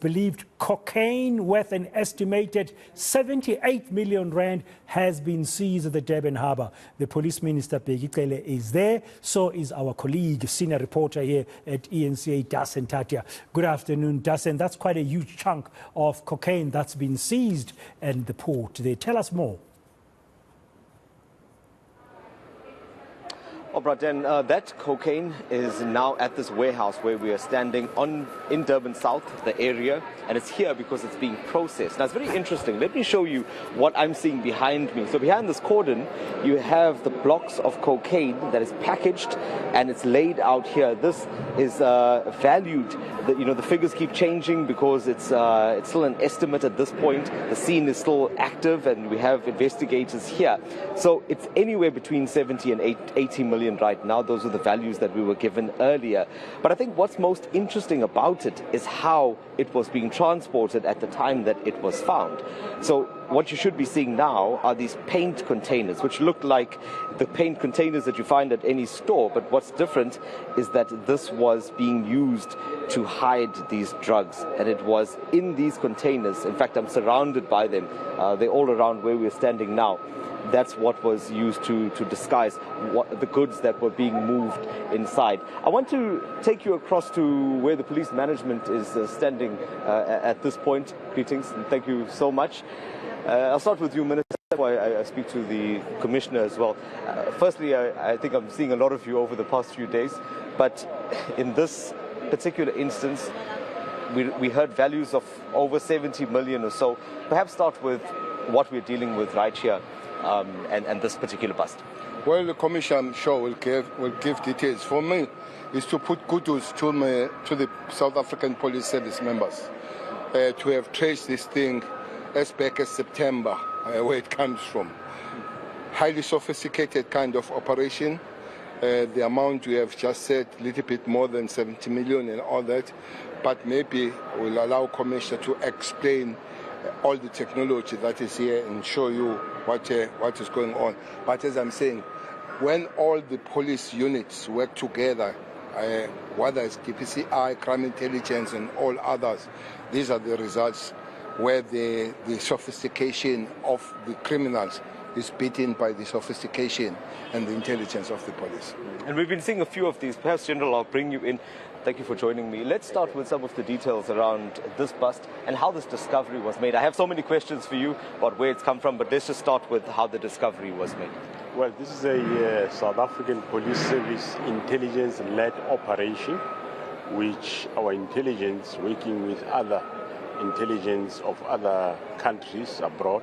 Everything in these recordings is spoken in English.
Believed cocaine worth an estimated 78 million rand has been seized at the Durban Harbour. The Police Minister Bheki Cele is there, so is our colleague, senior reporter here at eNCA, Dasen Thathiah. Good afternoon, Dasen. That's quite a huge chunk of cocaine that's been seized in the port there. Tell us more. Oh, Braden, that cocaine is now at this warehouse where we are standing in Durban South, the area, and it's here because it's being processed. Now, it's very interesting. Let me show you what I'm seeing behind me. So behind this cordon, you have the blocks of cocaine that is packaged and it's laid out here. This is valued. The figures keep changing because it's still an estimate at this point. The scene is still active and we have investigators here. So it's anywhere between 70 and 80 million right now. Those are the values that we were given earlier. But I think what's most interesting about it is how it was being transported at the time that it was found. So what you should be seeing now are these paint containers, which look like the paint containers that you find at any store. But what's different is that this was being used to hide these drugs. And it was in these containers. In fact, I'm surrounded by them. They're all around where we're standing now. That's what was used to disguise the goods that were being moved inside. I want to take you across to where the police management is standing at this point. Greetings and thank you so much. I'll start with you, Minister, before I speak to the Commissioner as well. Firstly, I think I'm seeing a lot of you over the past few days, but in this particular instance, we heard values of over 70 million or so. Perhaps start with what we're dealing with right here. And this particular bust? Well, the Commission, I'm sure, will give details. For me, is to put kudos to the South African Police Service members to have traced this thing as back as September, where it comes from. Highly sophisticated kind of operation. The amount we have just said, a little bit more than 70 million and all that, but maybe we'll allow Commissioner to explain all the technology that is here and show you what is going on. But as I'm saying, when all the police units work together, whether it's DPCI, crime intelligence and all others, these are the results where the sophistication of the criminals is beaten by the sophistication and the intelligence of the police. And we've been seeing a few of these. Perhaps, General, I'll bring you in. Thank you for joining me. Let's start with some of the details around this bust and how this discovery was made. I have so many questions for you about where it's come from, but let's just start with how the discovery was made. Well, this is a South African Police Service intelligence-led operation, which our intelligence, working with other intelligence of other countries abroad,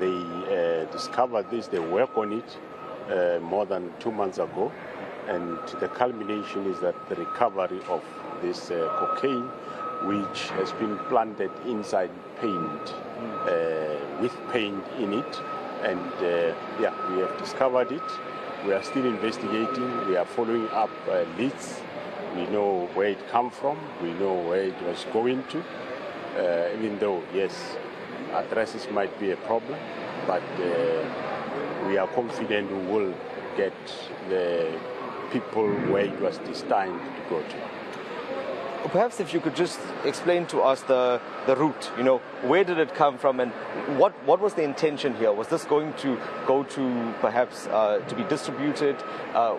they discovered this, they work on it more than 2 months ago. And the culmination is that the recovery of this cocaine, which has been planted inside paint, with paint in it. And we have discovered it. We are still investigating. We are following up leads. We know where it came from. We know where it was going to. Even though, yes, addresses might be a problem, but we are confident we will get the people where it was destined to go to. Perhaps if you could just explain to us the route, where did it come from and what was the intention here? Was this going to go to perhaps to be distributed?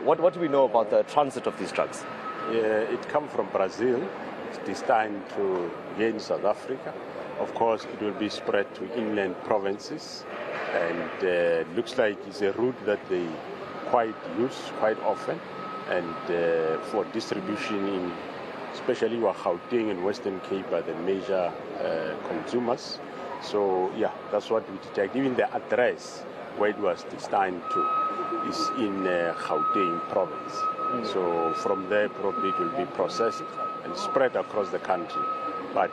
What do we know about the transit of these drugs? It comes from Brazil. It's destined to gain South Africa. Of course, it will be spread to inland provinces, and it looks like it's a route that they quite use quite often, and for distribution in especially Gauteng and Western Cape are the major consumers. So yeah, that's what we detect. Even the address where it was destined to is in Gauteng province. So from there probably it will be processed and spread across the country. But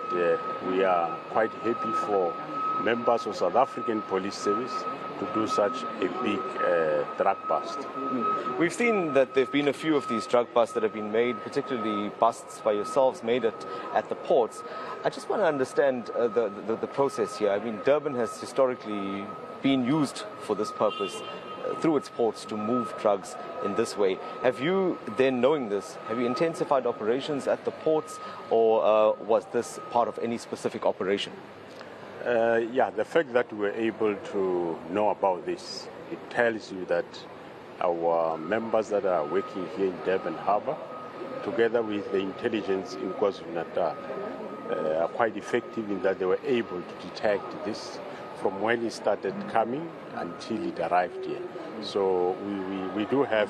we are quite happy for members of South African Police Service to do such a big drug bust. We've seen that there have been a few of these drug busts that have been made, particularly busts by yourselves made at the ports. I just want to understand the process here. I mean, Durban has historically been used for this purpose. through its ports to move drugs in this way. Have you, then knowing this, have you intensified operations at the ports, or was this part of any specific operation? Yeah, the fact that we were able to know about this, it tells you that our members that are working here in Durban Harbour, together with the intelligence in KwaZulu-Natal, are quite effective in that they were able to detect this from when it started coming until it arrived here. So we do have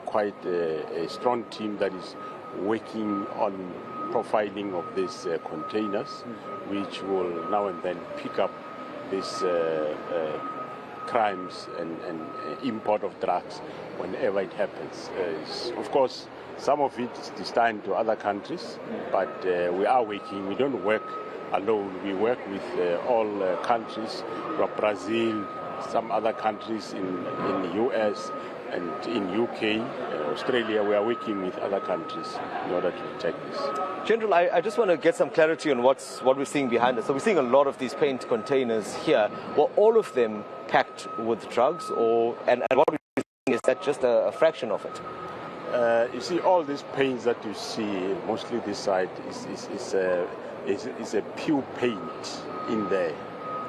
quite a strong team that is working on profiling of these containers, which will now and then pick up these crimes and import of drugs whenever it happens. Of course, some of it is destined to other countries, but we are working. We don't work alone. We work with all countries, from Brazil, some other countries in the US and in UK, Australia. We are working with other countries in order to detect this. General, I just want to get some clarity on what we're seeing behind us. So we're seeing a lot of these paint containers here. Were all of them packed with drugs, and what we're seeing, is that just a fraction of it? You see, all these paints that you see, mostly this side, is a pure paint in there,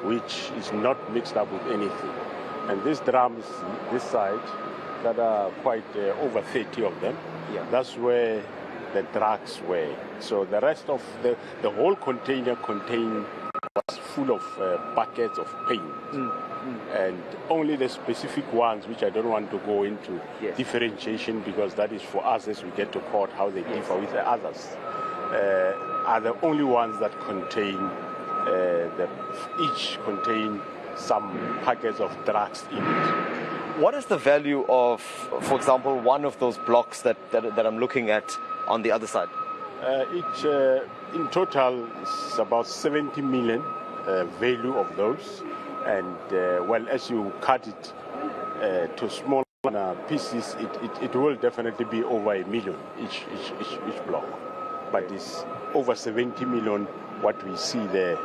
which is not mixed up with anything. And these drums, this side, that are quite over 30 of them, that's where the drugs were. So the rest of the whole container was full of buckets of paint. And only the specific ones, which I don't want to go into differentiation, because that is for us as we get to court how they differ with the others, are the only ones that contain, each contain some packets of drugs in it. What is the value of, for example, one of those blocks that I'm looking at on the other side? In total, it's about 70 million value of those. And well, as you cut it to small pieces, it will definitely be over 1 million each block. But it's over 70 million what we see there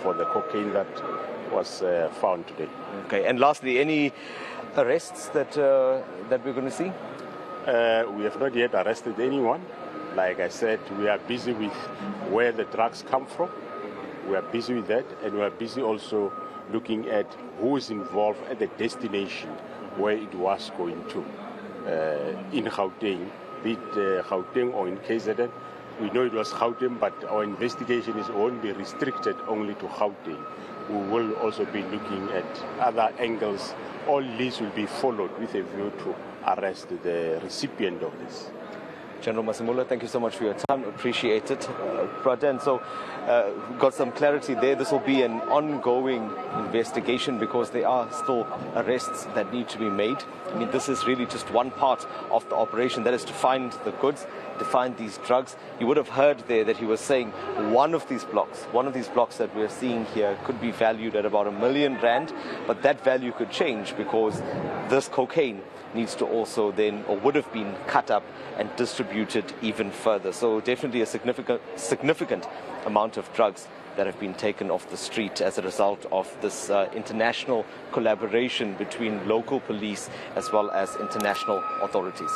for the cocaine that was found today. Okay, and lastly, any arrests that we're going to see? We have not yet arrested anyone. Like I said, we are busy with where the drugs come from. We are busy with that, and we are busy also looking at who is involved at the destination where it was going to. In Gauteng, be it Gauteng or in KZN. We know it was Gauteng, but our investigation won't be restricted only to Gauteng. We will also be looking at other angles. All these will be followed with a view to arrest the recipient of this. General Masemola, thank you so much for your time. Appreciate it. And so we've got some clarity there. This will be an ongoing investigation because there are still arrests that need to be made. I mean, this is really just one part of the operation, that is to find the goods, to find these drugs. You would have heard there that he was saying one of these blocks that we're seeing here could be valued at about R1 million, but that value could change because this cocaine needs to also then, or would have been cut up and distributed even further. So definitely a significant amount of drugs that have been taken off the street as a result of this international collaboration between local police as well as international authorities.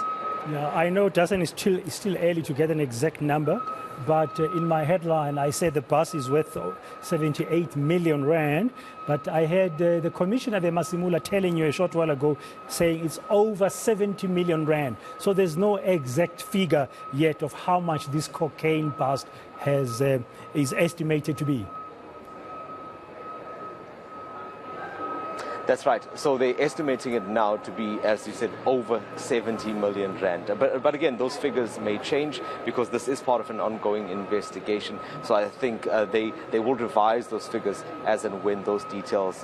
Yeah, I know Dasen is still early to get an exact number, but in my headline I said the bus is worth 78 million rand, but I heard the Commissioner Masemola telling you a short while ago saying it's over 70 million rand. So there's no exact figure yet of how much this cocaine bust is estimated to be. That's right. So they're estimating it now to be, as you said, over 70 million rand. But again, those figures may change because this is part of an ongoing investigation. So I think they will revise those figures as and when those details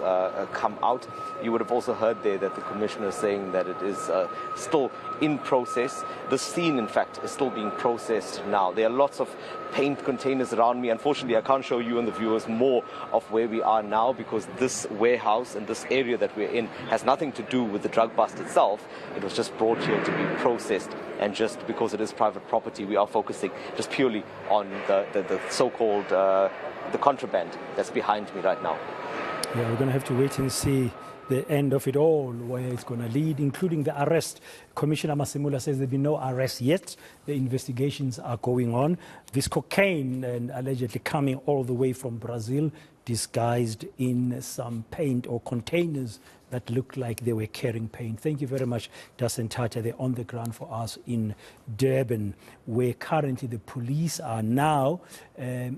come out. You would have also heard there that the Commissioner is saying that it is still in process. The scene, in fact, is still being processed now. There are lots of paint containers around me. Unfortunately, I can't show you and the viewers more of where we are now because this warehouse and this area that we're in has nothing to do with the drug bust itself. It was just brought here to be processed, and just because it is private property, we are focusing just purely on the so-called the contraband that's behind me right now. Yeah, we're going to have to wait and see the end of it all, where it's going to lead, including the arrest. Commissioner Masimula says there have been no arrests yet. The investigations are going on. This cocaine allegedly coming all the way from Brazil, disguised in some paint or containers that looked like they were carrying paint. Thank you very much, Dasen Thathiah. They're on the ground for us in Durban, where currently the police are now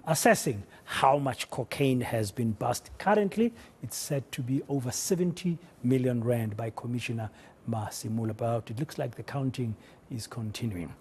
assessing how much cocaine has been bust. Currently, it's said to be over 70 million rand by Commissioner Masimula. But it looks like the counting is continuing.